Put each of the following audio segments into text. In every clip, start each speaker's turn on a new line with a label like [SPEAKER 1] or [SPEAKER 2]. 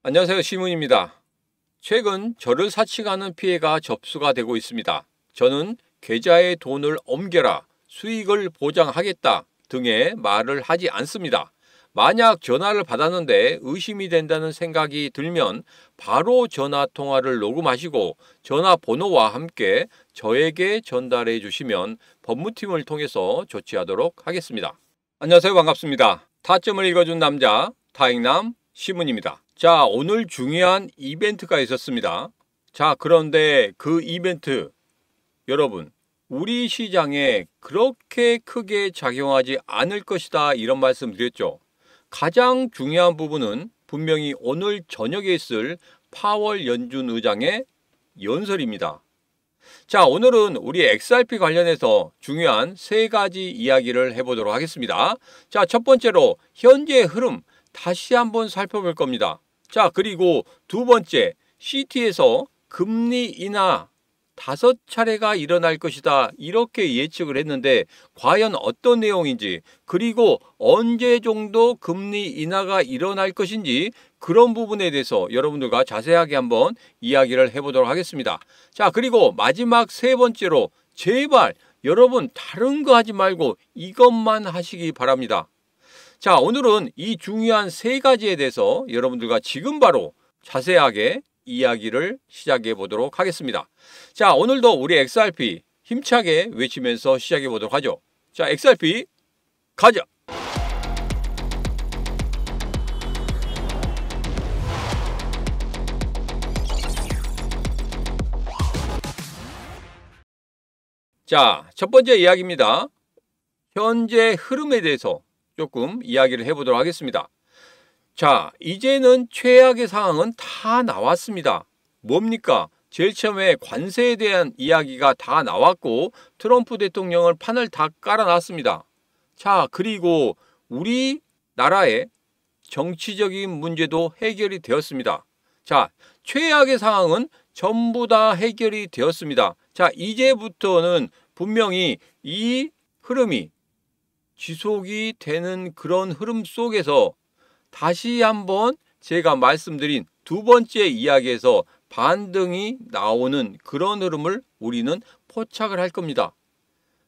[SPEAKER 1] 안녕하세요. 시문입니다. 최근 저를 사칭하는 피해가 접수가 되고 있습니다. 저는 계좌에 돈을 옮겨라, 수익을 보장하겠다 등의 말을 하지 않습니다. 만약 전화를 받았는데 의심이 된다는 생각이 들면 바로 전화 통화를 녹음하시고 전화번호와 함께 저에게 전달해 주시면 법무팀을 통해서 조치하도록 하겠습니다. 안녕하세요. 반갑습니다. 타점을 읽어준 남자 타익남 시문입니다. 자, 오늘 중요한 이벤트가 있었습니다. 자, 그런데 그 이벤트, 여러분, 우리 시장에 그렇게 크게 작용하지 않을 것이다 이런 말씀 드렸죠. 가장 중요한 부분은 분명히 오늘 저녁에 있을 파월 연준 의장의 연설입니다. 자, 오늘은 우리 XRP 관련해서 중요한 세 가지 이야기를 해보도록 하겠습니다. 자, 첫 번째로 현재 흐름 다시 한번 살펴볼 겁니다. 자, 그리고 두 번째, CT에서 금리 인하 5차례가 일어날 것이다 이렇게 예측을 했는데 과연 어떤 내용인지, 그리고 언제 정도 금리 인하가 일어날 것인지 그런 부분에 대해서 여러분들과 자세하게 한번 이야기를 해보도록 하겠습니다. 자, 그리고 마지막 세 번째로 제발 여러분 다른 거 하지 말고 이것만 하시기 바랍니다. 자, 오늘은 이 중요한 세 가지에 대해서 여러분들과 지금 바로 자세하게 이야기를 시작해 보도록 하겠습니다. 자, 오늘도 우리 XRP 힘차게 외치면서 시작해 보도록 하죠. 자, XRP 가자! 자, 첫 번째 이야기입니다. 현재 흐름에 대해서 조금 이야기를 해보도록 하겠습니다. 자, 이제는 최악의 상황은 다 나왔습니다. 뭡니까? 제일 처음에 관세에 대한 이야기가 다 나왔고 트럼프 대통령을 판을 다 깔아놨습니다. 자, 그리고 우리나라의 정치적인 문제도 해결이 되었습니다. 자, 최악의 상황은 전부 다 해결이 되었습니다. 자, 이제부터는 분명히 이 흐름이 지속이 되는 그런 흐름 속에서 다시 한번 제가 말씀드린 두 번째 이야기에서 반등이 나오는 그런 흐름을 우리는 포착을 할 겁니다.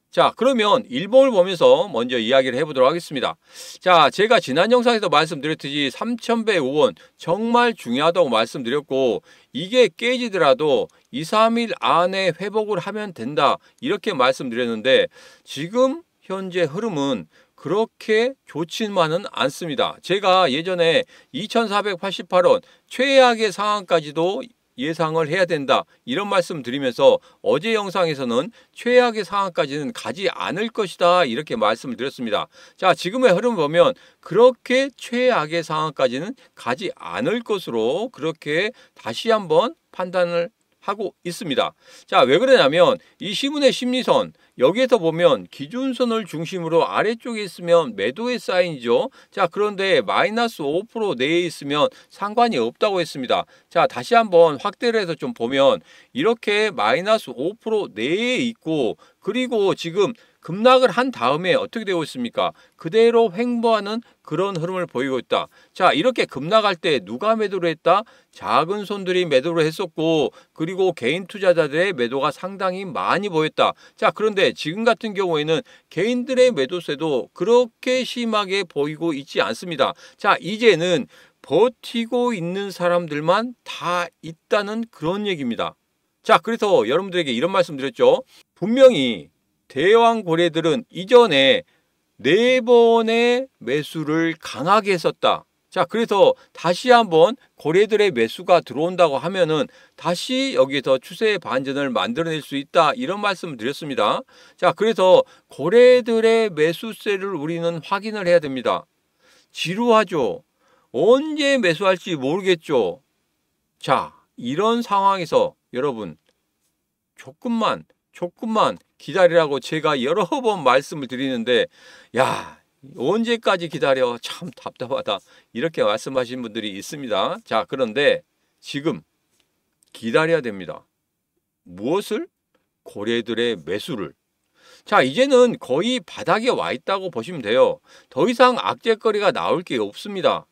[SPEAKER 1] 자, 그러면 일봉을 보면서 먼저 이야기를 해보도록 하겠습니다. 자, 제가 지난 영상에서 말씀드렸듯이 3105원 정말 중요하다고 말씀드렸고 이게 깨지더라도 2, 3일 안에 회복을 하면 된다 이렇게 말씀드렸는데 지금 현재 흐름은 그렇게 좋지만은 않습니다. 제가 예전에 2488원 최악의 상황까지도 예상을 해야 된다 이런 말씀 드리면서 어제 영상에서는 최악의 상황까지는 가지 않을 것이다 이렇게 말씀을 드렸습니다. 자, 지금의 흐름 보면 그렇게 최악의 상황까지는 가지 않을 것으로 그렇게 다시 한번 판단을 하고 있습니다. 자, 왜 그러냐면 이 시문의 심리선 여기에서 보면 기준선을 중심으로 아래쪽에 있으면 매도의 사인이죠. 자, 그런데 마이너스 5% 내에 있으면 상관이 없다고 했습니다. 자, 다시 한번 확대를 해서 좀 보면 이렇게 마이너스 5% 내에 있고 그리고 지금 급락을 한 다음에 어떻게 되고 있습니까? 그대로 횡보하는 그런 흐름을 보이고 있다. 자, 이렇게 급락할 때 누가 매도를 했다? 작은 손들이 매도를 했었고 그리고 개인 투자자들의 매도가 상당히 많이 보였다. 자, 그런데 지금 같은 경우에는 개인들의 매도세도 그렇게 심하게 보이고 있지 않습니다. 자, 이제는 버티고 있는 사람들만 다 있다는 그런 얘기입니다. 자, 그래서 여러분들에게 이런 말씀 드렸죠. 분명히 대왕 고래들은 이전에 4번의 매수를 강하게 했었다. 자, 그래서 다시 한번 고래들의 매수가 들어온다고 하면은 다시 여기서 추세의 반전을 만들어낼 수 있다 이런 말씀을 드렸습니다. 자, 그래서 고래들의 매수세를 우리는 확인을 해야 됩니다. 지루하죠. 언제 매수할지 모르겠죠. 자, 이런 상황에서 여러분 조금만 기다리라고 제가 여러 번 말씀을 드리는데 야, 언제까지 기다려? 참 답답하다. 이렇게 말씀하시는 분들이 있습니다. 자, 그런데 지금 기다려야 됩니다. 무엇을? 고래들의 매수를. 자, 이제는 거의 바닥에 와 있다고 보시면 돼요. 더 이상 악재거리가 나올 게 없습니다.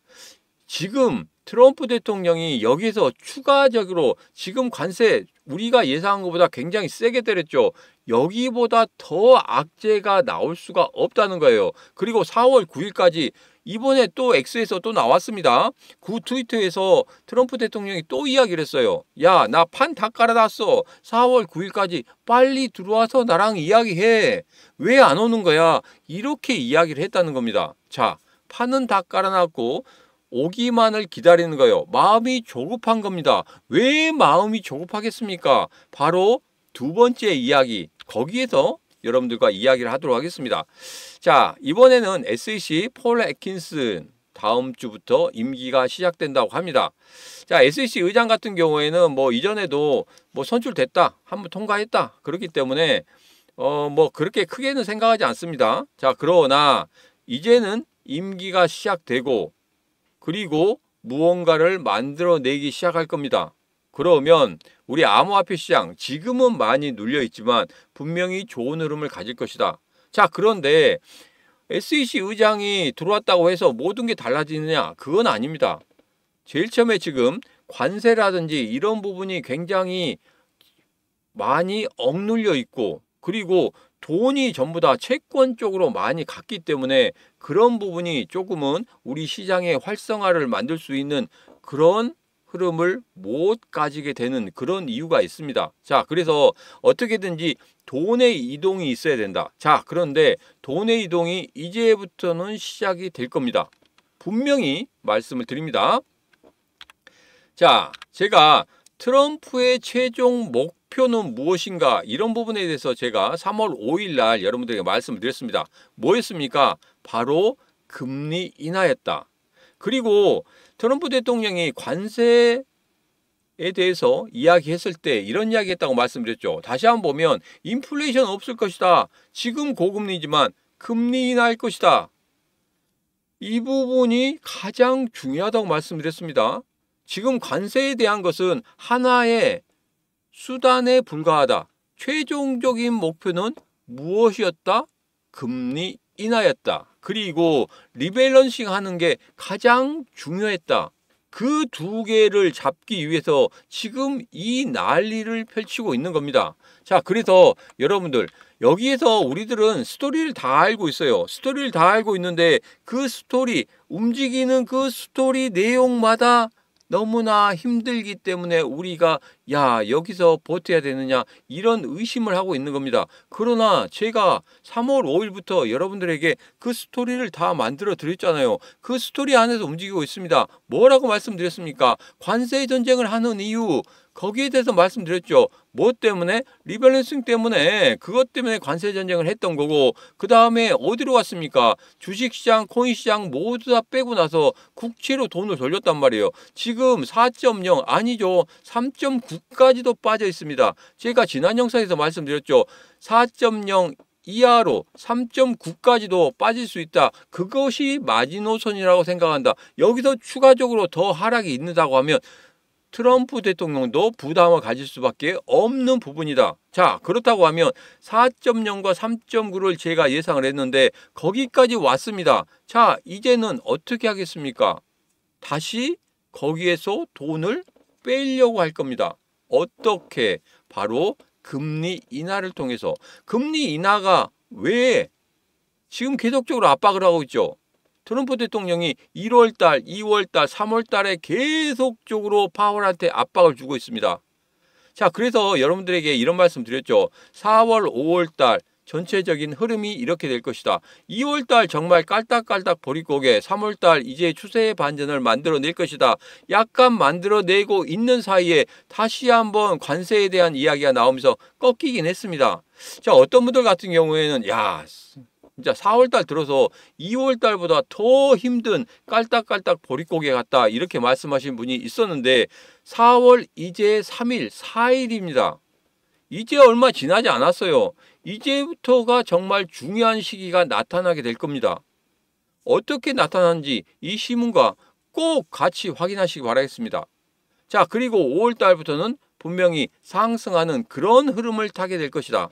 [SPEAKER 1] 지금 트럼프 대통령이 여기서 추가적으로 지금 관세 우리가 예상한 것보다 굉장히 세게 때렸죠. 여기보다 더 악재가 나올 수가 없다는 거예요. 그리고 4월 9일까지 이번에 또 X에서 또 나왔습니다. 그 트위터에서 트럼프 대통령이 또 이야기를 했어요. 야, 나 판 다 깔아놨어. 4월 9일까지 빨리 들어와서 나랑 이야기해. 왜 안 오는 거야? 이렇게 이야기를 했다는 겁니다. 자, 판은 다 깔아놨고 오기만을 기다리는 거예요. 마음이 조급한 겁니다. 왜 마음이 조급하겠습니까? 바로 두 번째 이야기, 거기에서 여러분들과 이야기를 하도록 하겠습니다. 자, 이번에는 SEC 폴 애킨슨 다음 주부터 임기가 시작된다고 합니다. 자, SEC 의장 같은 경우에는 뭐 이전에도 뭐 선출됐다, 한번 통과했다, 그렇기 때문에 뭐 그렇게 크게는 생각하지 않습니다. 자, 그러나 이제는 임기가 시작되고 그리고 무언가를 만들어내기 시작할 겁니다. 그러면 우리 암호화폐 시장 지금은 많이 눌려 있지만 분명히 좋은 흐름을 가질 것이다. 자, 그런데 SEC 의장이 들어왔다고 해서 모든 게 달라지느냐? 그건 아닙니다. 제일 처음에 지금 관세라든지 이런 부분이 굉장히 많이 억눌려 있고 그리고 돈이 전부 다 채권 쪽으로 많이 갔기 때문에 그런 부분이 조금은 우리 시장의 활성화를 만들 수 있는 그런 흐름을 못 가지게 되는 그런 이유가 있습니다. 자, 그래서 어떻게든지 돈의 이동이 있어야 된다. 자, 그런데 돈의 이동이 이제부터는 시작이 될 겁니다. 분명히 말씀을 드립니다. 자, 제가 트럼프의 최종 목표는 무엇인가 이런 부분에 대해서 제가 3월 5일 날 여러분들에게 말씀을 드렸습니다. 뭐였습니까? 바로 금리 인하였다. 그리고 트럼프 대통령이 관세에 대해서 이야기했을 때 이런 이야기했다고 말씀드렸죠. 다시 한번 보면 인플레이션 없을 것이다. 지금 고금리지만 금리 인하할 것이다. 이 부분이 가장 중요하다고 말씀드렸습니다. 지금 관세에 대한 것은 하나의 수단에 불과하다. 최종적인 목표는 무엇이었다? 금리 인하였다. 그리고 리밸런싱 하는 게 가장 중요했다. 그 두 개를 잡기 위해서 지금 이 난리를 펼치고 있는 겁니다. 자, 그래서 여러분들 여기에서 우리들은 스토리를 다 알고 있어요. 스토리를 다 알고 있는데 그 스토리, 움직이는 그 스토리 내용마다 너무나 힘들기 때문에 우리가 야, 여기서 버텨야 되느냐 이런 의심을 하고 있는 겁니다. 그러나 제가 3월 5일부터 여러분들에게 그 스토리를 다 만들어 드렸잖아요. 그 스토리 안에서 움직이고 있습니다. 뭐라고 말씀드렸습니까? 관세 전쟁을 하는 이유, 거기에 대해서 말씀드렸죠. 뭐 때문에? 리밸런싱 때문에, 그것 때문에 관세 전쟁을 했던 거고, 그 다음에 어디로 갔습니까? 주식시장, 코인시장 모두 다 빼고 나서 국채로 돈을 돌렸단 말이에요. 지금 4.0 아니죠. 3.9까지도 빠져 있습니다. 제가 지난 영상에서 말씀드렸죠. 4.0 이하로 3.9까지도 빠질 수 있다. 그것이 마지노선이라고 생각한다. 여기서 추가적으로 더 하락이 있는다고 하면 트럼프 대통령도 부담을 가질 수밖에 없는 부분이다. 자, 그렇다고 하면 4.0과 3.9를 제가 예상을 했는데 거기까지 왔습니다. 자, 이제는 어떻게 하겠습니까? 다시 거기에서 돈을 빼려고 할 겁니다. 어떻게? 바로 금리 인하를 통해서. 금리 인하가 왜 지금 계속적으로 압박을 하고 있죠? 트럼프 대통령이 1월달, 2월달, 3월달에 계속적으로 파월한테 압박을 주고 있습니다. 자, 그래서 여러분들에게 이런 말씀 드렸죠. 4월, 5월달 전체적인 흐름이 이렇게 될 것이다. 2월달 정말 깔딱깔딱 버리고게 3월달 이제 추세의 반전을 만들어낼 것이다. 약간 만들어내고 있는 사이에 다시 한번 관세에 대한 이야기가 나오면서 꺾이긴 했습니다. 자, 어떤 분들 같은 경우에는 야, 진짜 4월달 들어서 2월달보다 더 힘든 깔딱깔딱 보릿고개 같다 이렇게 말씀하신 분이 있었는데 4월 이제 3일, 4일입니다. 이제 얼마 지나지 않았어요. 이제부터가 정말 중요한 시기가 나타나게 될 겁니다. 어떻게 나타나는지 이 시문과 꼭 같이 확인하시기 바라겠습니다. 자, 그리고 5월달부터는 분명히 상승하는 그런 흐름을 타게 될 것이다.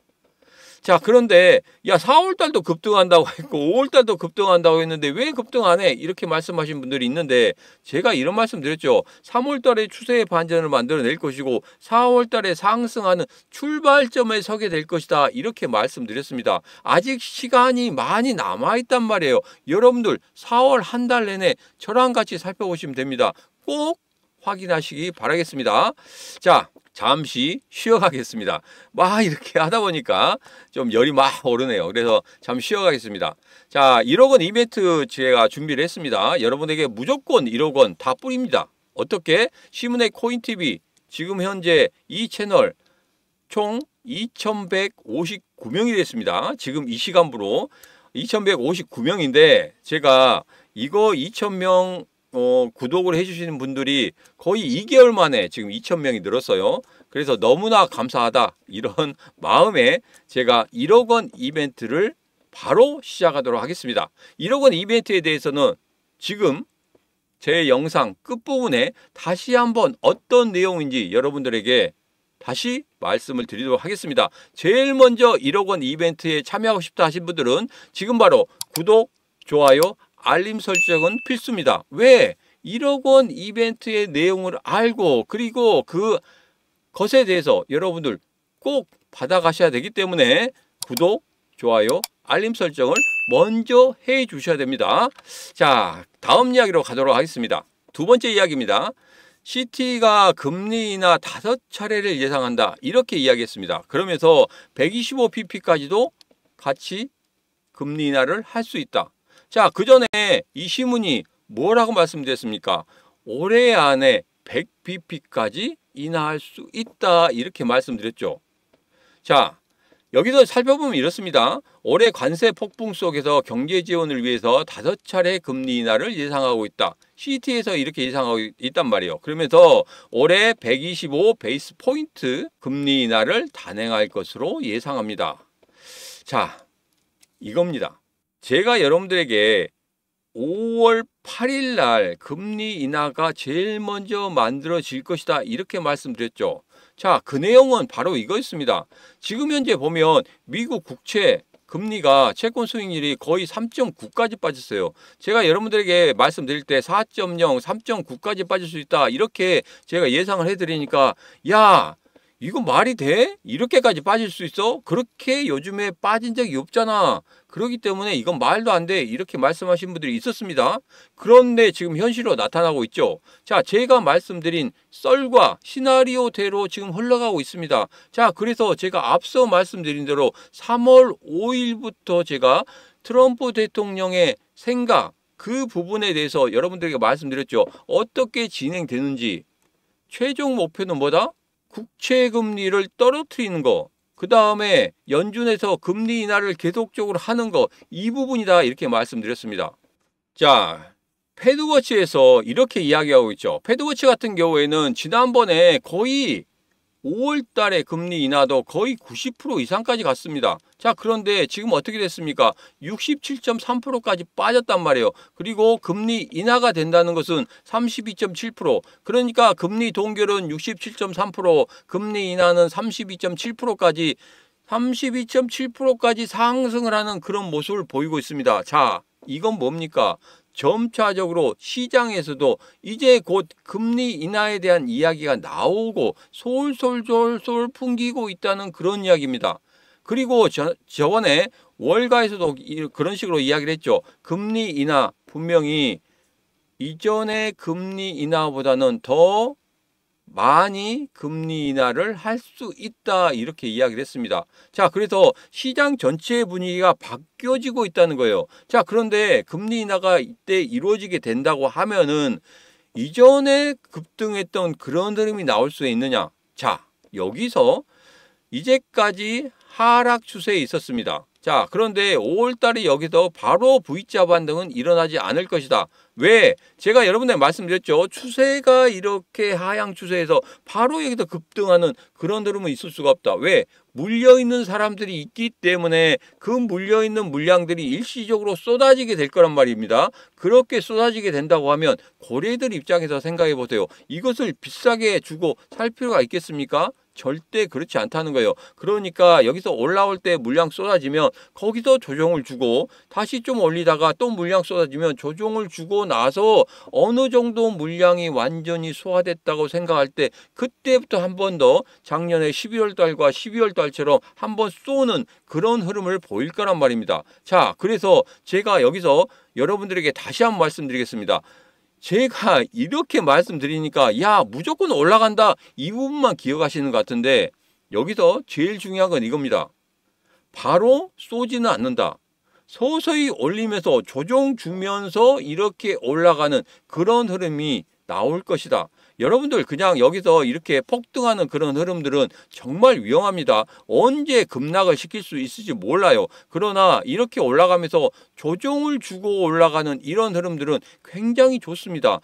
[SPEAKER 1] 자, 그런데 야 4월 달도 급등한다고 했고 5월 달도 급등한다고 했는데 왜 급등 안 해? 이렇게 말씀하신 분들이 있는데 제가 이런 말씀 드렸죠. 3월 달에 추세의 반전을 만들어낼 것이고 4월 달에 상승하는 출발점에 서게 될 것이다. 이렇게 말씀드렸습니다. 아직 시간이 많이 남아있단 말이에요. 여러분들 4월 한 달 내내 저랑 같이 살펴보시면 됩니다. 꼭 확인하시기 바라겠습니다. 자, 잠시 쉬어가겠습니다. 막 이렇게 하다 보니까 좀 열이 막 오르네요. 그래서 잠시 쉬어가겠습니다. 자, 1억 원 이벤트 제가 준비를 했습니다. 여러분에게 무조건 1억 원 다 뿌립니다. 어떻게? 시문의 코인TV 지금 현재 이 채널 총 2159명이 됐습니다. 지금 이 시간부로 2159명인데 제가 이거 2000명 구독을 해주시는 분들이 거의 2개월 만에 지금 2,000명이 늘었어요. 그래서 너무나 감사하다 이런 마음에 제가 1억 원 이벤트를 바로 시작하도록 하겠습니다. 1억 원 이벤트에 대해서는 지금 제 영상 끝부분에 다시 한번 어떤 내용인지 여러분들에게 다시 말씀을 드리도록 하겠습니다. 제일 먼저 1억 원 이벤트에 참여하고 싶다 하신 분들은 지금 바로 구독, 좋아요, 알림 설정은 필수입니다. 왜? 1억 원 이벤트의 내용을 알고 그리고 그 것에 대해서 여러분들 꼭 받아가셔야 되기 때문에 구독, 좋아요, 알림 설정을 먼저 해 주셔야 됩니다. 자, 다음 이야기로 가도록 하겠습니다. 두 번째 이야기입니다. CT가 금리 인하 5차례를 예상한다. 이렇게 이야기했습니다. 그러면서 125pp까지도 같이 금리 인하를 할 수 있다. 자, 그 전에 이 신문이 뭐라고 말씀드렸습니까? 올해 안에 100bp까지 인하할 수 있다. 이렇게 말씀드렸죠. 자, 여기서 살펴보면 이렇습니다. 올해 관세 폭풍 속에서 경제 지원을 위해서 5차례 금리 인하를 예상하고 있다. CT에서 이렇게 예상하고 있단 말이에요. 그러면서 올해 125 베이스 포인트 금리 인하를 단행할 것으로 예상합니다. 자, 이겁니다. 제가 여러분들에게 5월 8일 날 금리 인하가 제일 먼저 만들어질 것이다. 이렇게 말씀드렸죠. 자, 그 내용은 바로 이거였습니다. 지금 현재 보면 미국 국채 금리가 채권 수익률이 거의 3.9까지 빠졌어요. 제가 여러분들에게 말씀드릴 때 4.0, 3.9까지 빠질 수 있다. 이렇게 제가 예상을 해드리니까 야, 이거 말이 돼? 이렇게까지 빠질 수 있어? 그렇게 요즘에 빠진 적이 없잖아. 그렇기 때문에 이건 말도 안 돼. 이렇게 말씀하신 분들이 있었습니다. 그런데 지금 현실로 나타나고 있죠. 자, 제가 말씀드린 썰과 시나리오대로 지금 흘러가고 있습니다. 자, 그래서 제가 앞서 말씀드린 대로 3월 5일부터 제가 트럼프 대통령의 생각, 그 부분에 대해서 여러분들에게 말씀드렸죠. 어떻게 진행되는지. 최종 목표는 뭐다? 국채 금리를 떨어뜨리는 거, 그 다음에 연준에서 금리 인하를 계속적으로 하는 거, 이 부분이다 이렇게 말씀드렸습니다. 자, 패드워치에서 이렇게 이야기하고 있죠. 패드워치 같은 경우에는 지난번에 거의 5월 달에 금리 인하도 거의 90% 이상까지 갔습니다. 자, 그런데 지금 어떻게 됐습니까? 67.3%까지 빠졌단 말이에요. 그리고 금리 인하가 된다는 것은 32.7%. 그러니까 금리 동결은 67.3%, 금리 인하는 32.7%까지 32.7%까지 상승을 하는 그런 모습을 보이고 있습니다. 자, 이건 뭡니까? 점차적으로 시장에서도 이제 곧 금리 인하에 대한 이야기가 나오고 솔솔솔솔 풍기고 있다는 그런 이야기입니다. 그리고 저번에 월가에서도 그런 식으로 이야기를 했죠. 금리 인하 분명히 이전의 금리 인하보다는 더 많이 금리 인하를 할 수 있다 이렇게 이야기를 했습니다. 자, 그래서 시장 전체의 분위기가 바뀌어지고 있다는 거예요. 자, 그런데 금리 인하가 이때 이루어지게 된다고 하면은 이전에 급등했던 그런 흐름이 나올 수 있느냐? 자, 여기서 이제까지 하락 추세에 있었습니다. 자, 그런데 5월 달에 여기서 바로 V자 반등은 일어나지 않을 것이다. 왜? 제가 여러분들께 말씀드렸죠. 추세가 이렇게 하향 추세에서 바로 여기서 급등하는 그런 흐름은 있을 수가 없다. 왜? 물려있는 사람들이 있기 때문에 그 물려있는 물량들이 일시적으로 쏟아지게 될 거란 말입니다. 그렇게 쏟아지게 된다고 하면 고래들 입장에서 생각해 보세요. 이것을 비싸게 주고 살 필요가 있겠습니까? 절대 그렇지 않다는 거예요. 그러니까 여기서 올라올 때 물량 쏟아지면 거기서 조정을 주고 다시 좀 올리다가 또 물량 쏟아지면 조정을 주고 나서 어느 정도 물량이 완전히 소화됐다고 생각할 때 그때부터 한 번 더 작년에 11월 달과 12월 달처럼 한 번 쏘는 그런 흐름을 보일 거란 말입니다. 자, 그래서 제가 여기서 여러분들에게 다시 한번 말씀드리겠습니다. 제가 이렇게 말씀드리니까 야 무조건 올라간다 이 부분만 기억하시는 것 같은데 여기서 제일 중요한 건 이겁니다. 바로 쏘지는 않는다. 서서히 올리면서 조정 주면서 이렇게 올라가는 그런 흐름이 나올 것이다. 여러분들 그냥 여기서 이렇게 폭등하는 그런 흐름들은 정말 위험합니다. 언제 급락을 시킬 수 있을지 몰라요. 그러나 이렇게 올라가면서 조정을 주고 올라가는 이런 흐름들은 굉장히 좋습니다.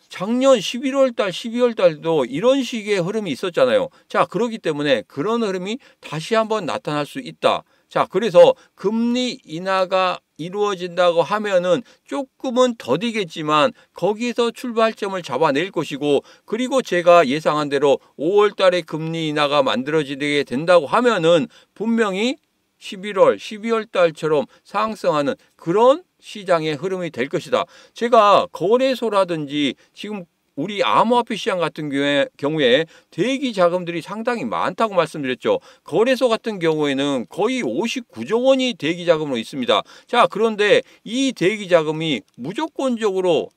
[SPEAKER 1] 작년 11월 달, 12월 달도 이런 식의 흐름이 있었잖아요. 자, 그렇기 때문에 그런 흐름이 다시 한번 나타날 수 있다. 자, 그래서 금리 인하가 이루어진다고 하면은 조금은 더디겠지만 거기서 출발점을 잡아낼 것이고 그리고 제가 예상한 대로 5월 달에 금리 인하가 만들어지게 된다고 하면은 분명히 11월, 12월 달처럼 상승하는 그런 시장의 흐름이 될 것이다. 제가 거래소라든지 지금 우리 암호화폐 시장 같은 경우에 대기 자금들이 상당히 많다고 말씀드렸죠. 거래소 같은 경우에는 거의 59조 원이 대기 자금으로 있습니다. 자, 그런데 이 대기 자금이 무조건적으로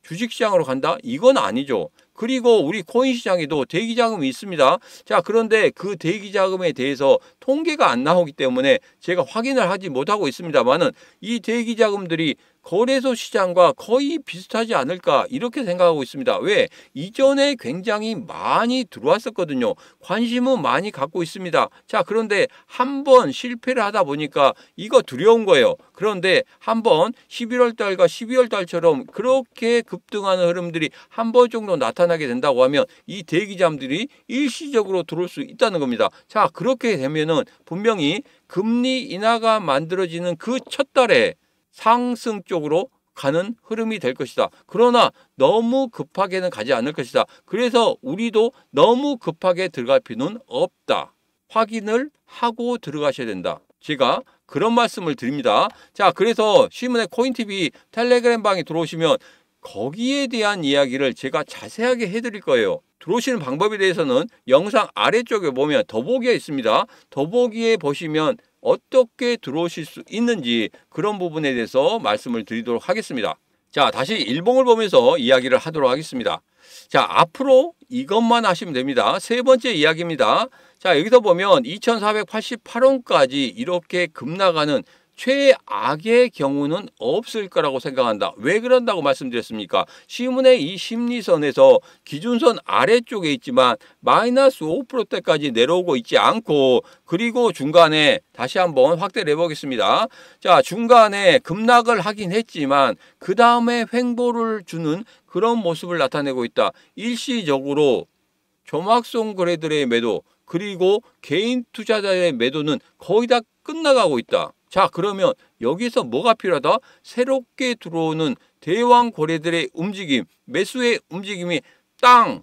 [SPEAKER 1] 주식시장으로 간다? 이건 아니죠. 그리고 우리 코인 시장에도 대기 자금이 있습니다. 자, 그런데 그 대기 자금에 대해서 통계가 안 나오기 때문에 제가 확인을 하지 못하고 있습니다만은 이 대기 자금들이 거래소 시장과 거의 비슷하지 않을까 이렇게 생각하고 있습니다. 왜? 이전에 굉장히 많이 들어왔었거든요. 관심은 많이 갖고 있습니다. 자, 그런데 한번 실패를 하다 보니까 이거 두려운 거예요. 그런데 한번 11월 달과 12월 달처럼 그렇게 급등하는 흐름들이 한 번 정도 나타나게 된다고 하면 이 대기자금들이 일시적으로 들어올 수 있다는 겁니다. 자, 그렇게 되면은 분명히 금리 인하가 만들어지는 그 첫 달에 상승 쪽으로 가는 흐름이 될 것이다. 그러나 너무 급하게는 가지 않을 것이다. 그래서 우리도 너무 급하게 들어갈 필요는 없다. 확인을 하고 들어가셔야 된다. 제가 그런 말씀을 드립니다. 자, 그래서 신문의 코인TV 텔레그램 방에 들어오시면 거기에 대한 이야기를 제가 자세하게 해드릴 거예요. 들어오시는 방법에 대해서는 영상 아래쪽에 보면 더보기가 있습니다. 더보기에 보시면 어떻게 들어오실 수 있는지 그런 부분에 대해서 말씀을 드리도록 하겠습니다. 자, 다시 일봉을 보면서 이야기를 하도록 하겠습니다. 자, 앞으로 이것만 하시면 됩니다. 세 번째 이야기입니다. 자, 여기서 보면 2488원까지 이렇게 급락하는 최악의 경우는 없을 거라고 생각한다. 왜 그런다고 말씀드렸습니까? 시문의 이 심리선에서 기준선 아래쪽에 있지만 마이너스 5%대까지 내려오고 있지 않고 그리고 중간에 다시 한번 확대를 해보겠습니다. 자, 중간에 급락을 하긴 했지만 그 다음에 횡보를 주는 그런 모습을 나타내고 있다. 일시적으로 조막송 거래들의 매도 그리고 개인 투자자의 매도는 거의 다 끝나가고 있다. 자, 그러면 여기서 뭐가 필요하다? 새롭게 들어오는 대왕 거래들의 움직임, 매수의 움직임이 땅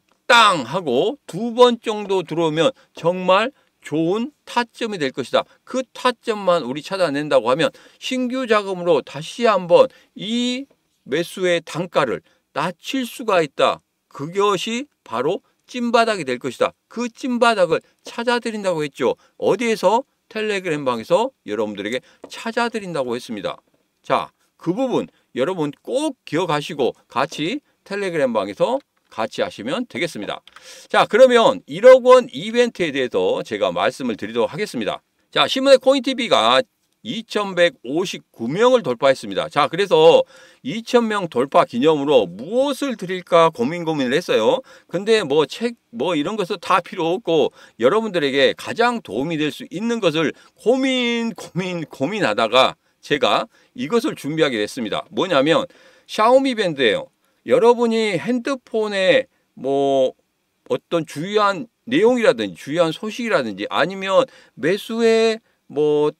[SPEAKER 1] 하고 두 번 정도 들어오면 정말 좋은 타점이 될 것이다. 그 타점만 우리 찾아낸다고 하면 신규 자금으로 다시 한번 이 매수의 단가를 낮출 수가 있다. 그것이 바로 찐바닥이 될 것이다. 그 찐바닥을 찾아드린다고 했죠. 어디에서? 텔레그램 방에서 여러분들에게 찾아드린다고 했습니다. 자, 그 부분 여러분 꼭 기억하시고 같이 텔레그램 방에서 같이 하시면 되겠습니다. 자, 그러면 1억 원 이벤트에 대해서 제가 말씀을 드리도록 하겠습니다. 자, 신문의 코인TV가 2159명을 돌파했습니다. 자, 그래서 2000명 돌파 기념으로 무엇을 드릴까 고민을 했어요. 근데 뭐 책 이런 것은 다 필요 없고 여러분들에게 가장 도움이 될 수 있는 것을 고민하다가 제가 이것을 준비하게 됐습니다. 뭐냐면 샤오미 밴드예요. 여러분이 핸드폰에 뭐 어떤 주요한 내용이라든지 주요한 소식이라든지 아니면 매수의 뭐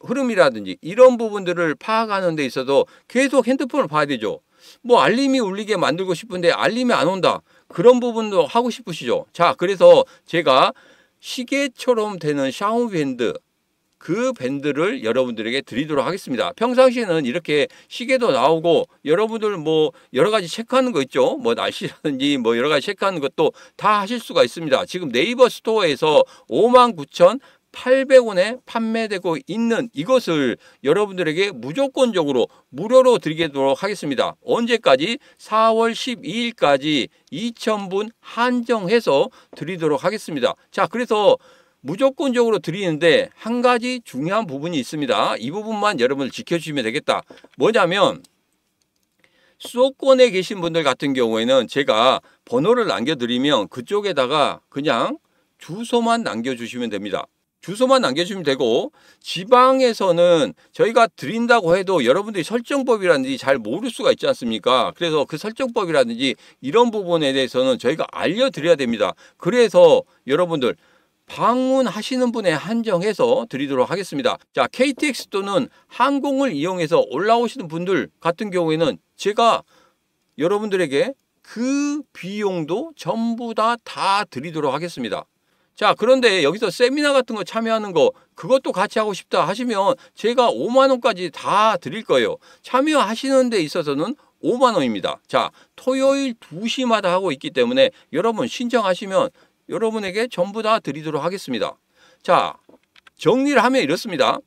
[SPEAKER 1] 흐름이라든지 이런 부분들을 파악하는 데 있어도 계속 핸드폰을 봐야 되죠. 뭐 알림이 울리게 만들고 싶은데 알림이 안 온다. 그런 부분도 하고 싶으시죠. 자, 그래서 제가 시계처럼 되는 샤오미 밴드, 그 밴드를 여러분들에게 드리도록 하겠습니다. 평상시에는 이렇게 시계도 나오고 여러분들 뭐 여러 가지 체크하는 거 있죠. 뭐 날씨라든지 뭐 여러 가지 체크하는 것도 다 하실 수가 있습니다. 지금 네이버 스토어에서 59,800원에 판매되고 있는 이것을 여러분들에게 무조건적으로 무료로 드리도록 하겠습니다. 언제까지? 4월 12일까지 2,000분 한정해서 드리도록 하겠습니다. 자, 그래서 무조건적으로 드리는데 한 가지 중요한 부분이 있습니다. 이 부분만 여러분들 지켜주시면 되겠다. 뭐냐면 수도권에 계신 분들 같은 경우에는 제가 번호를 남겨드리면 그쪽에다가 그냥 주소만 남겨주시면 됩니다. 주소만 남겨주시면 되고, 지방에서는 저희가 드린다고 해도 여러분들이 설정법이라든지 잘 모를 수가 있지 않습니까? 그래서 그 설정법이라든지 이런 부분에 대해서는 저희가 알려드려야 됩니다. 그래서 여러분들 방문하시는 분에 한정해서 드리도록 하겠습니다. 자, KTX 또는 항공을 이용해서 올라오시는 분들 같은 경우에는 제가 여러분들에게 그 비용도 전부 다 드리도록 하겠습니다. 자, 그런데 여기서 세미나 같은 거 참여하는 거 그것도 같이 하고 싶다 하시면 제가 5만 원까지 다 드릴 거예요. 참여하시는 데 있어서는 5만 원입니다. 자, 토요일 2시마다 하고 있기 때문에 여러분 신청하시면 여러분에게 전부 다 드리도록 하겠습니다. 자, 정리를 하면 이렇습니다.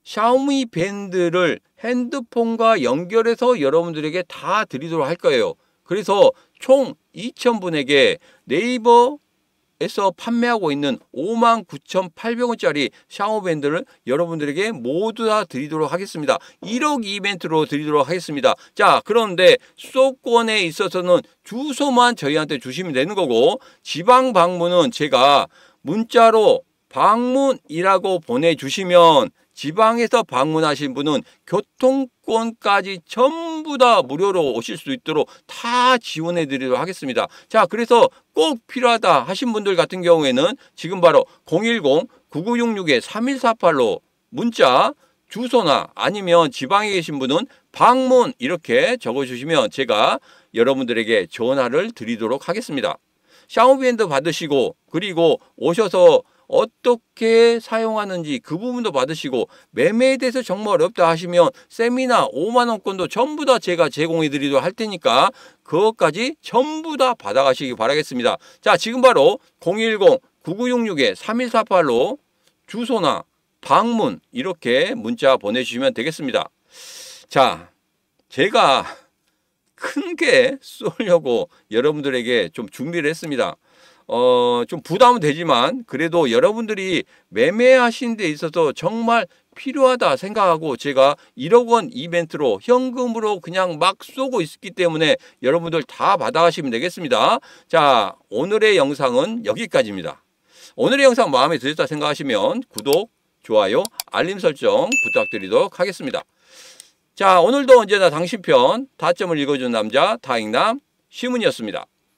[SPEAKER 1] 샤오미 밴드를 핸드폰과 연결해서 여러분들에게 다 드리도록 할 거예요. 그래서 총 2,000분에게 네이버에서 판매하고 있는 59,800원짜리 샤오미 밴드를 여러분들에게 모두 다 드리도록 하겠습니다. 1억 이벤트로 드리도록 하겠습니다. 자, 그런데 수도권에 있어서는 주소만 저희한테 주시면 되는 거고, 지방 방문은 제가 문자로 방문이라고 보내주시면 지방에서 방문하신 분은 교통권까지 전부 다 무료로 오실 수 있도록 다 지원해 드리도록 하겠습니다. 자, 그래서 꼭 필요하다 하신 분들 같은 경우에는 지금 바로 010-9966-3148로 문자 주소나 아니면 지방에 계신 분은 방문 이렇게 적어주시면 제가 여러분들에게 전화를 드리도록 하겠습니다. 샤오미 밴드 받으시고, 그리고 오셔서 어떻게 사용하는지 그 부분도 받으시고, 매매에 대해서 정말 어렵다 하시면 세미나 5만 원권도 전부 다 제가 제공해 드리도록 할 테니까 그것까지 전부 다 받아가시기 바라겠습니다. 자, 지금 바로 010-9966-3148로 주소나 방문 이렇게 문자 보내주시면 되겠습니다. 자, 제가 큰 게 쏘려고 여러분들에게 좀 준비를 했습니다. 좀 부담은 되지만 그래도 여러분들이 매매하시는 데 있어서 정말 필요하다 생각하고 제가 1억 원 이벤트로 현금으로 그냥 막 쏘고 있기 때문에 여러분들 다 받아가시면 되겠습니다. 자, 오늘의 영상은 여기까지입니다. 오늘의 영상 마음에 드셨다 생각하시면 구독, 좋아요, 알림 설정 부탁드리도록 하겠습니다. 자, 오늘도 언제나 당신 편, 타점을 읽어주는 남자 타익남 시문이었습니다.